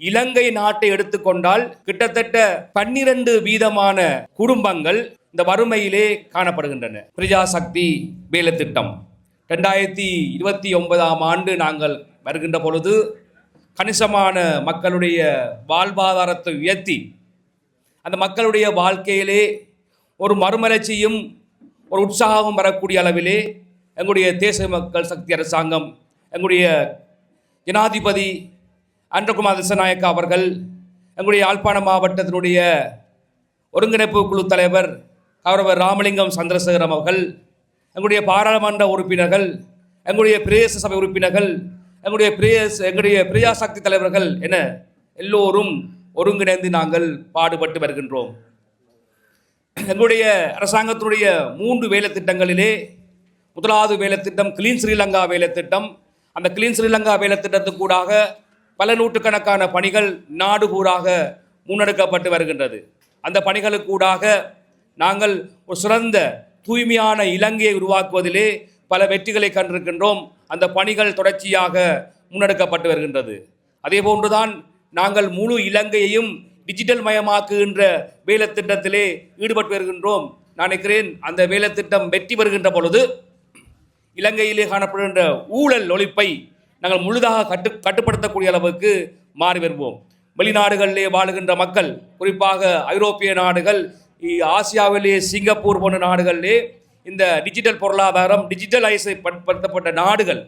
இலங்கை நாட்டை எடுத்துக்கொண்டால் கிட்டத்தட்ட 12% குடும்பங்கள் இந்த வறுமையிலே காணப்படுகின்றன. பிரஜாசக்தி வேலை திட்டம் 2029 நாங்கள் வருகின்ற பொழுது கணிசமான மக்களுடைய வாழ்வாதாரத்தை உயர்த்தி அந்த மக்களுடைய வாழ்க்கையிலே ஒரு மறுமலர்ச்சியும் ஒரு உற்சாகமும் வரக்கூடிய அளவிலே எங்களுடைய தேசிய மக்கள் சக்தி அரசாங்கம், எங்களுடைய ஜனாதிபதி அன்றகுமார் திசாநாயக்கா அவர்கள், எங்களுடைய யாழ்ப்பாண மாவட்டத்தினுடைய ஒருங்கிணைப்பு குழு தலைவர் கௌரவர் ராமலிங்கம் சந்திரசேகரம் அவர்கள், எங்களுடைய பாராளுமன்ற உறுப்பினர்கள், எங்களுடைய பிரதேச சபை உறுப்பினர்கள், எங்களுடைய பிரஜாசக்தி தலைவர்கள் என எல்லோரும் ஒருங்கிணைந்து நாங்கள் பாடுபட்டு வருகின்றோம். எங்களுடைய அரசாங்கத்தினுடைய 3 வேலை திட்டங்களிலே முதலாவது வேலை திட்டம் கிளீன் ஸ்ரீலங்கா வேலை திட்டம். அந்த கிளீன் ஸ்ரீலங்கா வேலை திட்டத்துக்கூடாக பல நூற்றுக்கணக்கான பணிகள் நாடு பூராக முன்னெடுக்கப்பட்டு வருகின்றது. அந்த பணிகளுக்கூடாக நாங்கள் ஒரு சிறந்த தூய்மையான இலங்கையை உருவாக்குவதிலே பல வெற்றிகளை கண்டிருக்கின்றோம். அந்த பணிகள் தொடர்ச்சியாக முன்னெடுக்கப்பட்டு வருகின்றது. அதே போன்றுதான் நாங்கள் முழு இலங்கையையும் டிஜிட்டல் மயமாக்குகின்ற வேலை திட்டத்திலே ஈடுபட்டு வருகின்றோம். நான் நினைக்கிறேன் அந்த வேலை திட்டம் வெற்றி பெறுகின்ற பொழுது இலங்கையிலே காணப்படுகின்ற ஊழல் ஒழிப்பை நாங்கள் முழுதாக கட்டுப்படுத்தக்கூடிய அளவுக்கு மாறி வருவோம். வெளிநாடுகளிலே வாழுகின்ற மக்கள், குறிப்பாக ஐரோப்பிய நாடுகள், ஆசியாவிலேயே சிங்கப்பூர் போன்ற நாடுகளிலே இந்த டிஜிட்டல் பொருளாதாரம் டிஜிட்டலைஸ் படுத்தப்பட்ட நாடுகள்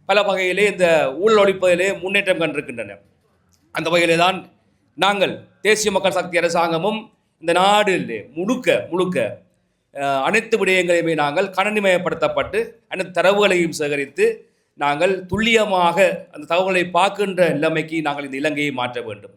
பல வகையிலே இந்த ஊழல் ஒழிப்பதிலே முன்னேற்றம் கண்டிருக்கின்றன. அந்த வகையிலே தான் நாங்கள் தேசிய மக்கள் சக்தி அரசாங்கமும் இந்த நாடிலே முழுக்க அனைத்து விடயங்களையுமே நாங்கள் கணினிமயப்படுத்தப்பட்டு அனைத்து தரவுகளையும் சேகரித்து நாங்கள் துல்லியமாக அந்த தகவலை பார்க்கின்ற நிலைமைக்கு நாங்கள் இந்த இலங்கையை மாற்ற வேண்டும்.